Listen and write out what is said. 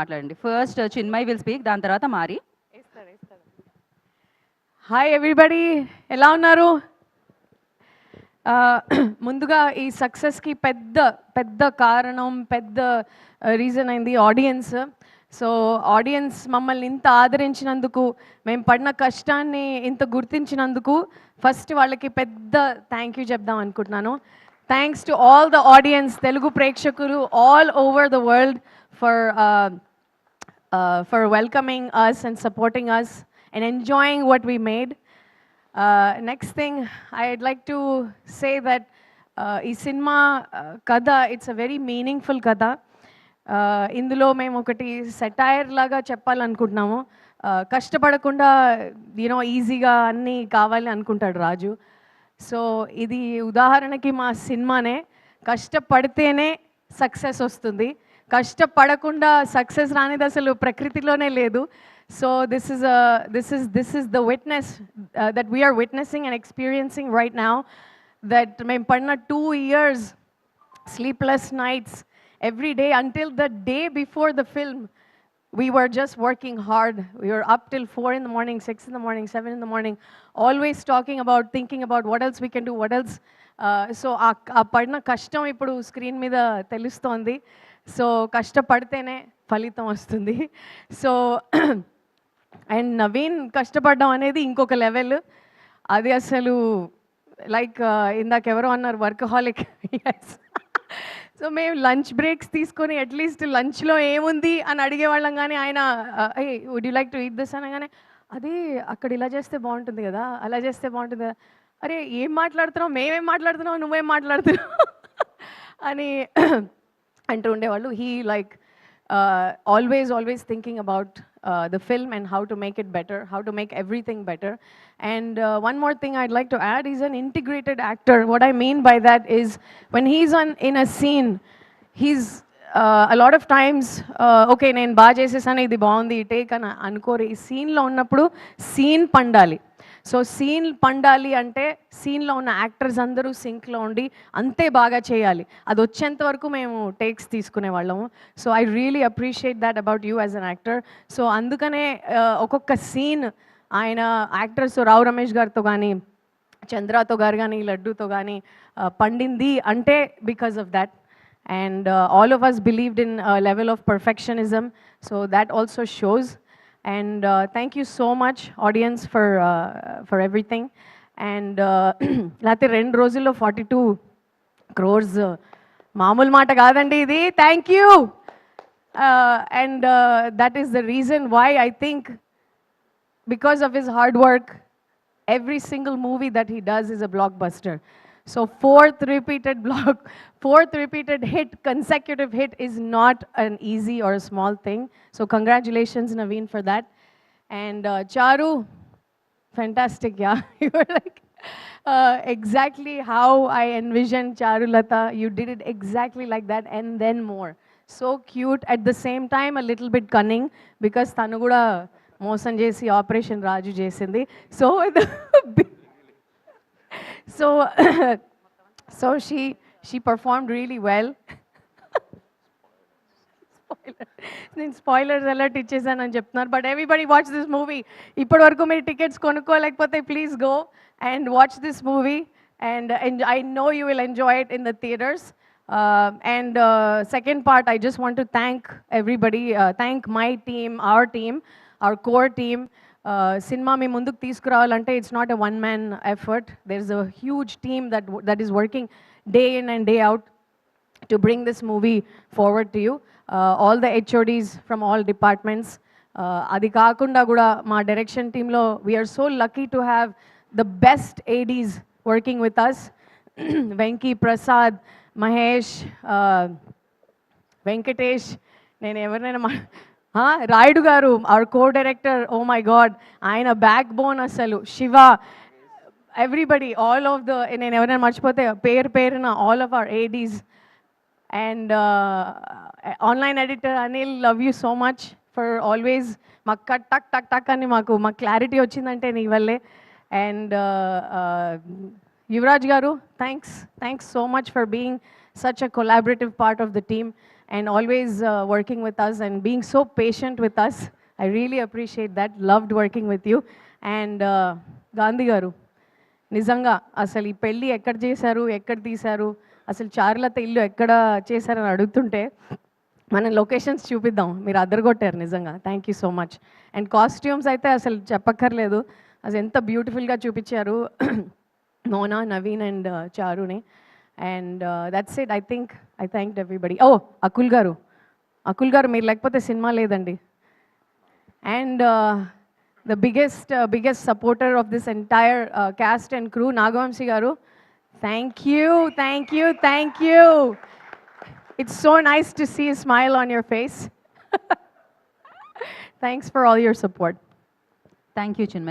మాట్లాడండి. First Chinmay will speak, దాని తర్వాత మారి. హాయ్ ఎవ్రీబడి, ఎలా ఉన్నారు? ముందుగా ఈ సక్సెస్కి పెద్ద పెద్ద కారణం, పెద్ద రీజన్ అయింది ఆడియన్స్. సో ఆడియన్స్ మమ్మల్ని ఇంత ఆదరించినందుకు, మేము పడిన కష్టాన్ని ఇంత గుర్తించినందుకు ఫస్ట్ వాళ్ళకి పెద్ద థ్యాంక్ యూ చెప్దాం అనుకుంటున్నాను. Thanks to all the audience, Telugu ప్రేక్షకులు all over the world for welcoming us and supporting us and enjoying what we made. Next thing, I'd like to say that ఈ సినిమా కథ it's a very meaningful కథ. ఇందులో మేము ఒకటి satire లాగా చెప్పాలనుకుంటున్నాము. కష్టపడకుండా ఈజీగా అన్నీ కావాలి అనుకుంటాడు రాజు. సో ఇది ఉదాహరణకి మా సినిమానే. కష్టపడితేనే సక్సెస్ వస్తుంది, కష్టపడకుండా సక్సెస్ రానిది అసలు ప్రకృతిలోనే లేదు. So this is the witness that we are witnessing and experiencing right now, that మేము పడిన 2 years sleepless nights every day until the day before the film. We were just working hard. We were up till 4 in the morning, 6 in the morning, 7 in the morning, always talking about, thinking about what else we can do, what else. So ఆ పడిన కష్టం ఇప్పుడు screen మీద తెలుస్తోంది. So కష్టపడితేనే ఫలితం వస్తుంది. So and Naveen కష్టపడడం అనేది ఇంకొక లెవెల్. అది అసలు లైక్ ఇందాకెవరో అన్నారు వర్కహాలిక్. ఎస్. సో మేము లంచ్ బ్రేక్స్ తీసుకొని అట్లీస్ట్ లంచ్లో ఏముంది అని అడిగేవాళ్ళం, కానీ ఆయన would you like to eat this అనగానే అది అక్కడ ఇలా చేస్తే బాగుంటుంది కదా, అలా చేస్తే బాగుంటుంది కదా. అరే ఏం మాట్లాడుతున్నావు, మేమేం మాట్లాడుతున్నావు, నువ్వేం మాట్లాడుతున్నావు అని అంటూ ఉండేవాళ్ళు. He like always thinking about the film and how to make it better, how to make everything better. And one more thing I'd like to add, he's an integrated actor. What I mean by that is when he's in a scene, he's a lot of times okay నేను బాగా చేసేసాను, ఇది బాగుంది take అని అనుకోరు. ఈ సీన్లో ఉన్నప్పుడు సీన్ పండాలి. సో సీన్ పండాలి అంటే సీన్లో ఉన్న యాక్టర్స్ అందరూ సింక్లో ఉండి అంతే బాగా చేయాలి. అది వచ్చేంత వరకు మేము టేక్స్ తీసుకునే వాళ్ళము. So I really appreciate that about you as an actor. So అందుకనే ఒక్కొక్క సీన్ ఆయన యాక్టర్స్ రావు రమేష్ గారితో కానీ, చంద్రతో గారు కానీ, లడ్డూతో కానీ పండింది అంటే because of that. And all of us believed in a level of perfectionism, so that also shows. And thank you so much audience for everything. And late rendu రోజుల్లో 42 crores మామూలు మాట కాదండి ఇది. Thank you. And that is the reason why I think, because of his hard work, every single movie that he does is a blockbuster. So fourth repeated hit, consecutive hit is not an easy or a small thing. So congratulations Naveen for that. And Charu, fantastic, yeah. You were like exactly how I envisioned Charulata. You did it exactly like that and then more. So cute, at the same time a little bit cunning, because tanu kuda మోసం చేసి operation Raju చేసింది. So so she performed really well. నేను spoilers alert ఇచ్చేసానని చెప్తున్నారు, but everybody watch this movie. ఇప్పటి వరకు మీరు tickets కొనుక్కోలేకపోతే please go and watch this movie, and I know you will enjoy it in the theatres. And second part, I just want to thank everybody, thank my team, our core team. Cinema me munduku తీసుకురావాలంటే it's not a one man effort. There's a huge team that is working day in and day out to bring this movie forward to you. All the HODs from all departments. అది కాకుండా కూడా మా direction టీంలో we are so lucky to have the best ADs working with us. Venky, Prasad, Mahesh, Venkatesh, నేను ఎవరినైనా Rayudu garu, our co director, oh my god, ఆయన back bone అసలు. Shiva, everybody, all of the, నేను ఎవరైనా మర్చిపోతే పేరున all of our ADs. And online editor Anil, love you so much for always మాకు టక్ టక్ టక్ అని మాకు క్లారిటీ వచ్చిందంటే నీ వల్లే. అండ్ యువరాజ్ గారు, thanks so much for being such a collaborative part of the team. and always working with us and being so patient with us. I really appreciate that. Loved working with you. And Gandhi garu, నిజంగా అసలు ఈ పెళ్ళి ఎక్కడ చేశారు, ఎక్కడ తీశారు, అసలు చారులత ఇల్లు ఎక్కడ చేశారని అడుగుతుంటే మనం లొకేషన్స్ చూపిద్దాం. మీరు అద్దరగొట్టారు నిజంగా. Thank you so much. And costumes అయితే అసలు చెప్పక్కర్లేదు, అసలు ఎంత బ్యూటిఫుల్గా చూపించారు మోనా, నవీన్ అండ్ చారుని. And that's it. I thanked everybody. ఓ అకుల్ గారు మీరు లేకపోతే సినిమా లేదండి. And the biggest supporter of this entire cast and crew, Nagavamsi garu, thank you. It's so nice to see a smile on your face. Thanks for all your support. Thank you Chinmay.